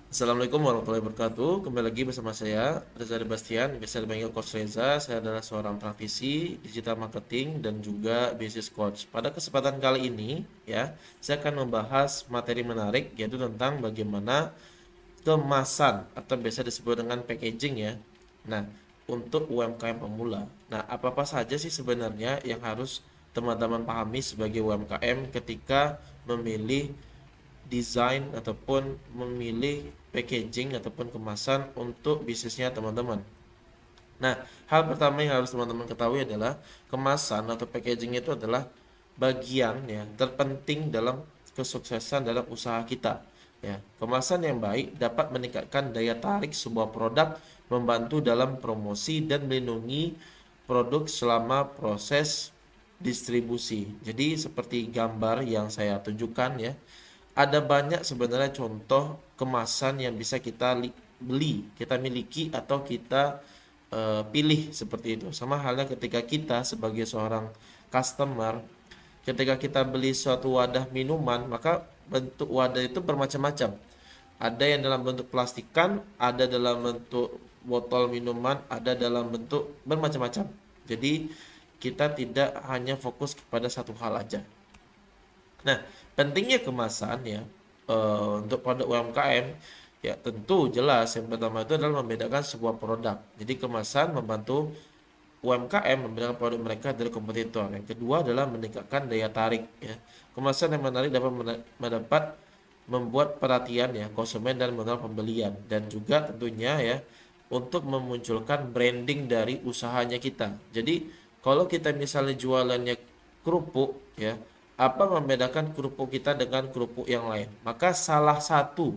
Assalamualaikum warahmatullahi wabarakatuh. Kembali lagi bersama saya Reza Bastian, biasa dipanggil Coach Reza. Saya adalah seorang praktisi digital marketing dan juga business coach. Pada kesempatan kali ini, ya, saya akan membahas materi menarik yaitu tentang bagaimana kemasan atau biasa disebut dengan packaging ya. Nah, untuk UMKM pemula. Nah, apa-apa saja sih sebenarnya yang harus teman-teman pahami sebagai UMKM ketika memilih desain ataupun memilih packaging ataupun kemasan untuk bisnisnya teman-teman. Nah, hal pertama yang harus teman-teman ketahui adalah kemasan atau packaging itu adalah bagian ya terpenting dalam kesuksesan dalam usaha kita. Ya, kemasan yang baik dapat meningkatkan daya tarik sebuah produk, membantu dalam promosi dan melindungi produk selama proses distribusi. Jadi seperti gambar yang saya tunjukkan ya, ada banyak sebenarnya contoh kemasan yang bisa kita beli, kita miliki atau kita pilih seperti itu. Sama halnya ketika kita sebagai seorang customer, ketika kita beli suatu wadah minuman, maka bentuk wadah itu bermacam-macam. Ada yang dalam bentuk plastikan, ada dalam bentuk botol minuman, ada dalam bentuk bermacam-macam. Jadi kita tidak hanya fokus kepada satu hal aja. Nah, pentingnya kemasan ya untuk produk UMKM ya tentu jelas yang pertama itu adalah membedakan sebuah produk. Jadi kemasan membantu UMKM membedakan produk mereka dari kompetitor. Yang kedua adalah meningkatkan daya tarik ya. Kemasan yang menarik dapat mendapat membuat perhatian ya konsumen dan menarik pembelian dan juga tentunya ya untuk memunculkan branding dari usahanya kita. Jadi kalau kita misalnya jualannya kerupuk ya, apa membedakan kerupuk kita dengan kerupuk yang lain? Maka salah satu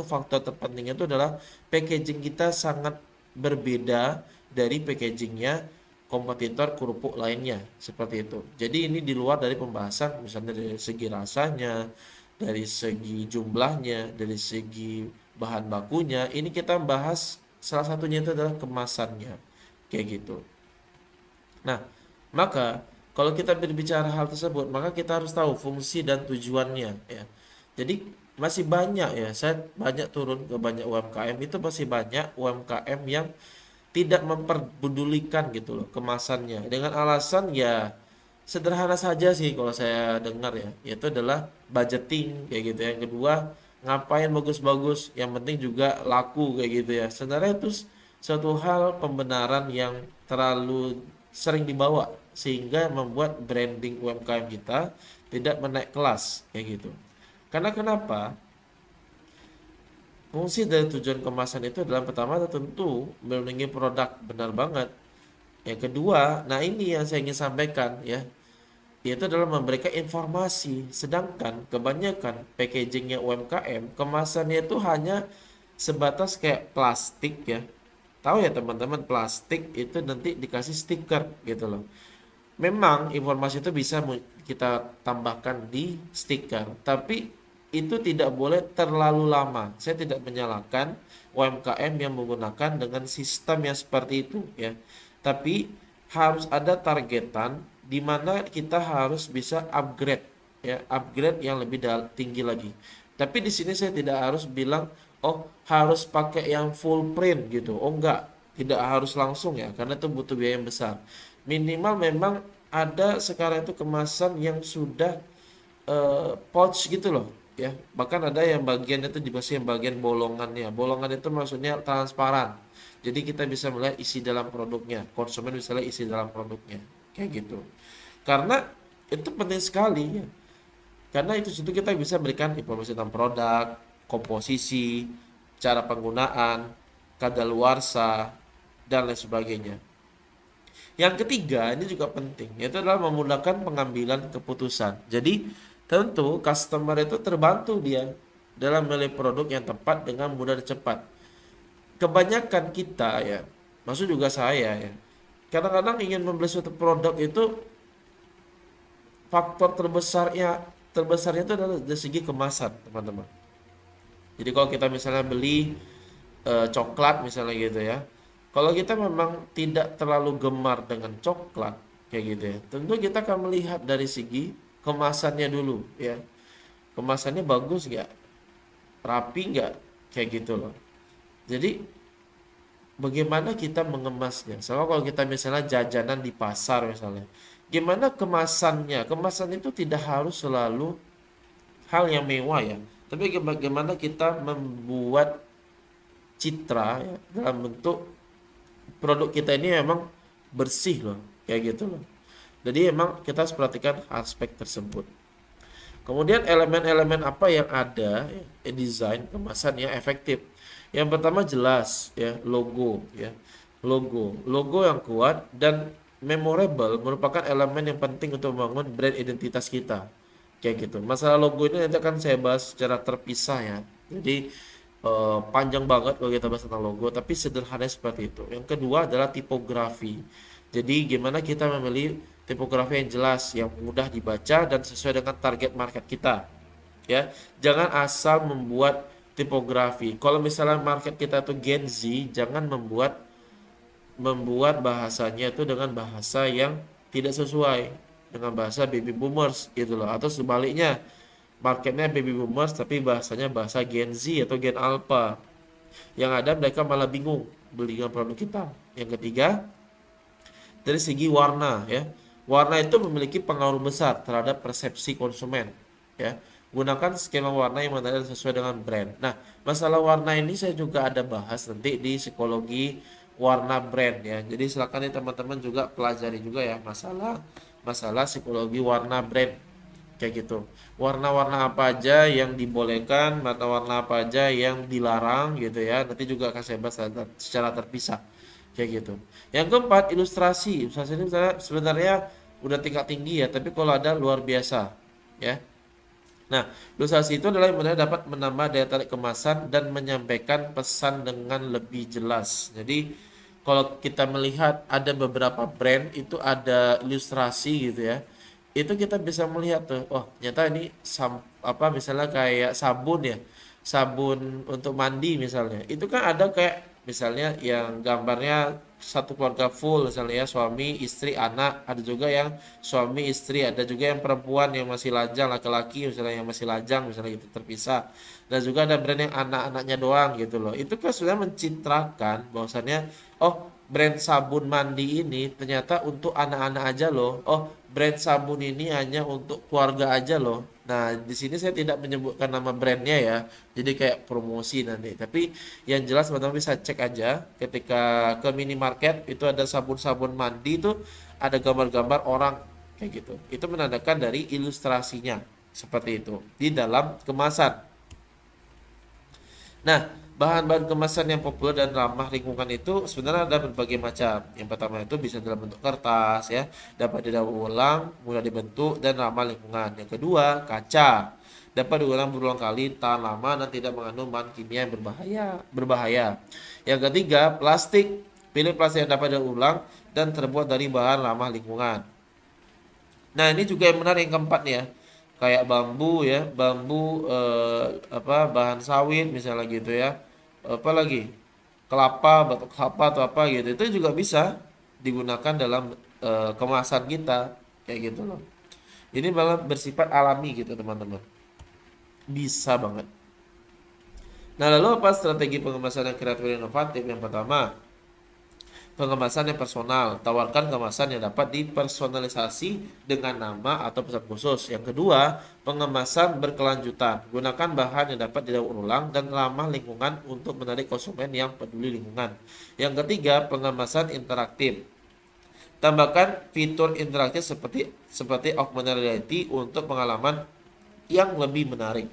faktor terpenting itu adalah packaging kita sangat berbeda dari packagingnya kompetitor kerupuk lainnya seperti itu. Jadi ini di luar dari pembahasan misalnya dari segi rasanya, dari segi jumlahnya, dari segi bahan bakunya. Ini kita bahas salah satunya itu adalah kemasannya, kayak gitu. Nah, maka kalau kita berbicara hal tersebut, maka kita harus tahu fungsi dan tujuannya ya. Jadi masih banyak ya, saya banyak turun ke banyak UMKM itu masih banyak UMKM yang tidak memperdulikan gitu loh kemasannya dengan alasan ya sederhana saja sih kalau saya dengar ya, yaitu adalah budgeting kayak gitu. Yang kedua, ngapain bagus-bagus, yang penting juga laku kayak gitu ya. Sebenarnya itu suatu hal pembenaran yang terlalu sering dibawa sehingga membuat branding UMKM kita tidak menaik kelas kayak gitu. Karena kenapa? Fungsi dari tujuan kemasan itu adalah pertama tentu melindungi produk, benar banget. Yang kedua, nah ini yang saya ingin sampaikan ya, yaitu adalah memberikan informasi. Sedangkan kebanyakan packagingnya UMKM, kemasannya itu hanya sebatas kayak plastik ya. Tahu ya teman-teman, plastik itu nanti dikasih stiker gitu loh. Memang informasi itu bisa kita tambahkan di stiker, tapi itu tidak boleh terlalu lama. Saya tidak menyalahkan UMKM yang menggunakan dengan sistem yang seperti itu ya. Tapi harus ada targetan di mana kita harus bisa upgrade ya, upgrade yang lebih tinggi lagi. Tapi di sini saya tidak harus bilang oh harus pakai yang full print gitu. Oh enggak, tidak harus langsung ya karena itu butuh biaya yang besar. Minimal memang ada sekarang itu kemasan yang sudah pouch gitu loh ya. Bahkan ada yang bagian itu dikasih yang bagian bolongannya. Bolongan itu maksudnya transparan. Jadi kita bisa melihat isi dalam produknya. Konsumen bisa lihat isi dalam produknya. Kayak gitu. Karena itu penting sekali ya. Karena itu situ kita bisa berikan informasi tentang produk, komposisi, cara penggunaan, kadaluarsa, dan lain sebagainya. Yang ketiga, ini juga penting, yaitu adalah memudahkan pengambilan keputusan. Jadi, tentu customer itu terbantu dia dalam memilih produk yang tepat dengan mudah dan cepat. Kebanyakan kita ya, maksud juga saya ya, kadang-kadang ingin membeli suatu produk itu faktor terbesarnya itu adalah dari segi kemasan, teman-teman. Jadi kalau kita misalnya beli coklat misalnya gitu ya. Kalau kita memang tidak terlalu gemar dengan coklat kayak gitu ya. Tentu kita akan melihat dari segi kemasannya dulu ya. Kemasannya bagus nggak? Rapi nggak? kayak gitu loh. Jadi bagaimana kita mengemasnya? Sama kalau kita misalnya jajanan di pasar misalnya, gimana kemasannya? Kemasan itu tidak harus selalu hal yang mewah ya, tapi bagaimana kita membuat citra ya, dalam bentuk produk kita ini memang bersih loh, kayak gitu loh. Jadi emang kita harus perhatikan aspek tersebut. Kemudian elemen-elemen apa yang ada ya, desain kemasan yang efektif. Yang pertama jelas ya, logo ya. Logo yang kuat dan memorable merupakan elemen yang penting untuk membangun brand identitas kita. Kayak gitu. Masalah logo ini nanti akan saya bahas secara terpisah ya. Jadi panjang banget kalau kita bahas tentang logo, tapi sederhananya seperti itu. Yang kedua adalah tipografi. Jadi gimana kita memilih tipografi yang jelas, yang mudah dibaca dan sesuai dengan target market kita. Ya, jangan asal membuat tipografi. Kalau misalnya market kita tuh Gen Z, jangan membuat bahasanya itu dengan bahasa yang tidak sesuai dengan bahasa baby boomers gitu loh, atau sebaliknya marketnya baby boomers tapi bahasanya bahasa Gen Z atau Gen Alpha, yang ada mereka malah bingung beli dengan produk kita. Yang ketiga, dari segi warna ya, warna itu memiliki pengaruh besar terhadap persepsi konsumen ya. Gunakan skema warna yang mana sesuai dengan brand. Nah, masalah warna ini saya juga ada bahas nanti di psikologi warna brand ya. Jadi silakan nih teman-teman juga pelajari juga ya masalah psikologi warna brand kayak gitu. Warna-warna apa aja yang dibolehkan, warna-warna apa aja yang dilarang gitu ya. Nanti juga akan saya bahas secara terpisah kayak gitu. Yang keempat, ilustrasi. Ilustrasi ini sebenarnya udah tingkat tinggi ya, tapi kalau ada luar biasa ya. Nah, ilustrasi itu adalah yang benar dapat menambah daya tarik kemasan dan menyampaikan pesan dengan lebih jelas. Jadi, kalau kita melihat ada beberapa brand itu ada ilustrasi gitu ya, itu kita bisa melihat tuh, oh ternyata ini apa misalnya kayak sabun ya, sabun untuk mandi misalnya, itu kan ada kayak misalnya yang gambarnya satu keluarga full misalnya ya, suami istri anak, ada juga yang suami istri, ada juga yang perempuan yang masih lajang, laki-laki misalnya yang masih lajang misalnya gitu terpisah, dan juga ada brand yang anak-anaknya doang gitu loh. Itu kan sudah mencitrakan bahwasannya oh brand sabun mandi ini ternyata untuk anak-anak aja loh, oh brand sabun ini hanya untuk keluarga aja loh. Nah, di sini saya tidak menyebutkan nama brandnya ya, jadi kayak promosi nanti. Tapi yang jelas teman-teman bisa cek aja ketika ke minimarket itu ada sabun-sabun mandi itu ada gambar-gambar orang kayak gitu. Itu menandakan dari ilustrasinya seperti itu di dalam kemasan. Nah, bahan-bahan kemasan yang populer dan ramah lingkungan itu sebenarnya ada berbagai macam. Yang pertama itu bisa dalam bentuk kertas ya, dapat didaur ulang, mudah dibentuk dan ramah lingkungan. Yang kedua, kaca. Dapat diulang berulang kali, tahan lama dan tidak mengandung bahan kimia yang berbahaya. Yang ketiga, plastik. Pilih plastik yang dapat didaur ulang dan terbuat dari bahan ramah lingkungan. Nah, ini juga yang menarik yang keempat nih ya. Kayak bambu ya, bambu apa bahan sawit misalnya gitu ya. Apa lagi? Kelapa, batok kelapa atau apa gitu. Itu juga bisa digunakan dalam kemasan kita kayak gitu loh. Ini malah bersifat alami gitu, teman-teman. Bisa banget. Nah, lalu apa strategi pengemasan yang kreatif dan inovatif? Yang pertama, pengemasan yang personal. Tawarkan kemasan yang dapat dipersonalisasi dengan nama atau pesan khusus. Yang kedua, pengemasan berkelanjutan. Gunakan bahan yang dapat didaur ulang dan ramah lingkungan untuk menarik konsumen yang peduli lingkungan. Yang ketiga, pengemasan interaktif. Tambahkan fitur interaktif seperti augmented reality untuk pengalaman yang lebih menarik.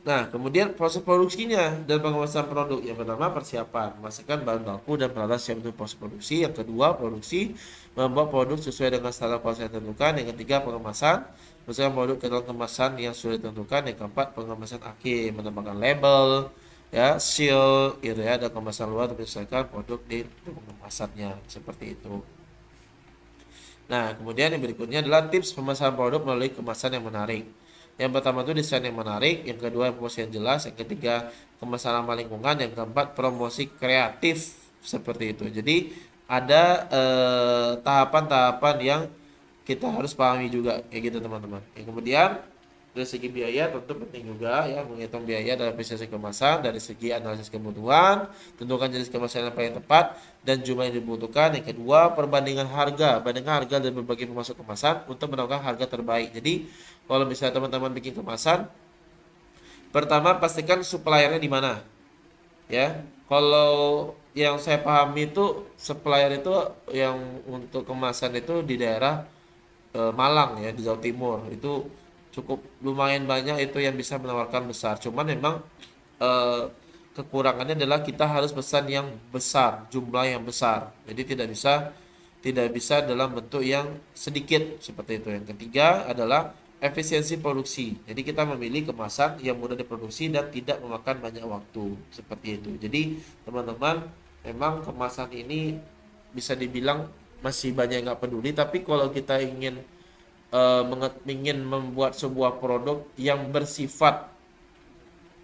Nah, kemudian proses produksinya dan pengemasan produk. Yang pertama, persiapan, memastikan bahan baku dan peralatan siap untuk proses produksi. Yang kedua, produksi, membuat produk sesuai dengan standar kualitas yang ditentukan. Yang ketiga, pengemasan, memasukkan produk ke dalam kemasan yang sudah ditentukan. Yang keempat, pengemasan akhir, menambahkan label, ya, seal, gitu ya, ada kemasan luar untuk menyesuaikan produk di pengemasannya, seperti itu. Nah, kemudian yang berikutnya adalah tips pemasaran produk melalui kemasan yang menarik. Yang pertama itu desain yang menarik, yang kedua promosi yang jelas, yang ketiga kemasan ramah lingkungan, yang keempat promosi kreatif seperti itu. Jadi ada tahapan-tahapan yang kita harus pahami juga kayak gitu teman-teman. Yang kemudian Dari segi biaya tentu penting juga ya, menghitung biaya dalam bisnis kemasan. Dari segi analisis kebutuhan, tentukan jenis kemasan yang paling tepat dan jumlah yang dibutuhkan. Yang kedua, perbandingan harga, bandingkan harga dari berbagai pemasok kemasan untuk menemukan harga terbaik. Jadi kalau misalnya teman-teman bikin kemasan, pertama pastikan suppliernya di mana ya. Kalau yang saya pahami itu supplier itu yang untuk kemasan itu di daerah Malang ya, di Jawa Timur itu cukup lumayan banyak itu yang bisa menawarkan besar. Cuman memang eh, kekurangannya adalah kita harus pesan yang besar, jumlah yang besar. Jadi tidak bisa dalam bentuk yang sedikit seperti itu. Yang ketiga adalah efisiensi produksi. Jadi kita memilih kemasan yang mudah diproduksi dan tidak memakan banyak waktu seperti itu. Jadi teman-teman, memang kemasan ini bisa dibilang masih banyak yang nggak peduli, tapi kalau kita ingin membuat sebuah produk yang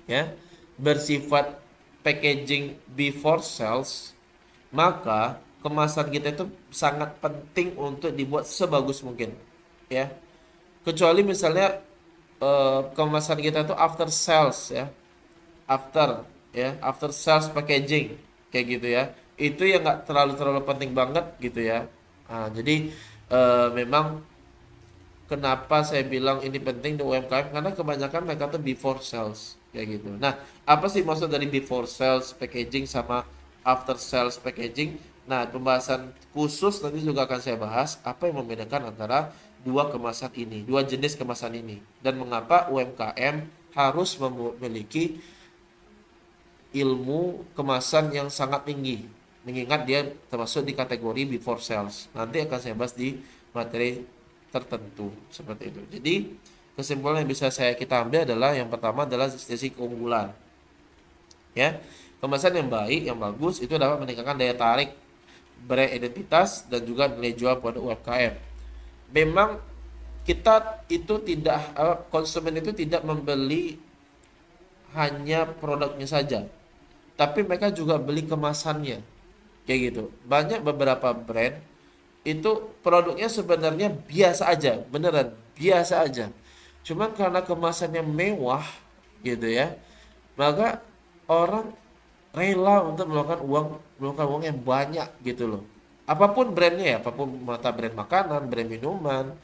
ya bersifat packaging before sales, maka kemasan kita itu sangat penting untuk dibuat sebagus mungkin ya. Kecuali misalnya kemasan kita itu after sales ya, after sales packaging kayak gitu ya, itu yang nggak terlalu penting banget gitu ya. Nah, jadi memang kenapa saya bilang ini penting di UMKM, karena kebanyakan mereka tuh before sales kayak gitu. Nah, apa sih maksud dari before sales packaging sama after sales packaging? Nah, pembahasan khusus nanti juga akan saya bahas apa yang membedakan antara dua jenis kemasan ini, dan mengapa UMKM harus memiliki ilmu kemasan yang sangat tinggi, mengingat dia termasuk di kategori before sales. Nanti akan saya bahas di materi tertentu seperti itu. Jadi kesimpulan yang bisa kita ambil adalah yang pertama adalah sisi keunggulan. Ya, kemasan yang baik, yang bagus itu dapat meningkatkan daya tarik brand identitas dan juga nilai jual pada UMKM. Memang kita itu tidak konsumen itu tidak membeli hanya produknya saja, tapi mereka juga beli kemasannya kayak gitu. Banyak beberapa brand itu produknya sebenarnya biasa aja, beneran biasa aja, cuman karena kemasannya mewah gitu ya, maka orang rela untuk melakukan uang yang banyak gitu loh. Apapun brandnya ya, apapun, mata brand makanan, brand minuman,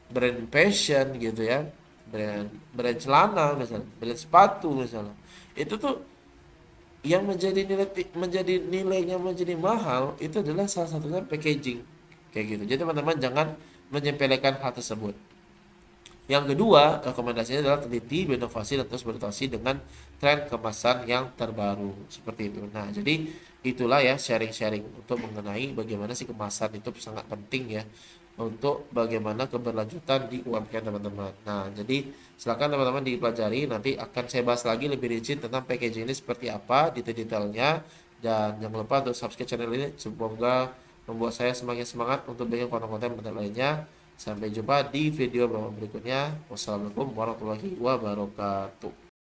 brand fashion gitu ya, brand brand celana misalnya, brand sepatu misalnya, itu tuh yang menjadi nilainya menjadi mahal itu adalah salah satunya packaging kayak gitu. Jadi teman-teman jangan menyepelekan hal tersebut. Yang kedua, rekomendasinya adalah teliti, berinovasi, dan terus beradaptasi dengan tren kemasan yang terbaru seperti itu. Nah, jadi itulah ya sharing-sharing untuk mengenai bagaimana sih kemasan itu sangat penting ya untuk bagaimana keberlanjutan di UMKM teman-teman. Nah, jadi silakan teman-teman dipelajari. Nanti akan saya bahas lagi lebih rinci tentang packaging ini seperti apa detail-detailnya. Dan jangan lupa untuk subscribe channel ini, semoga membuat saya semakin semangat untuk bikin konten-konten lainnya. Sampai jumpa di video berikutnya. Wassalamualaikum warahmatullahi wabarakatuh.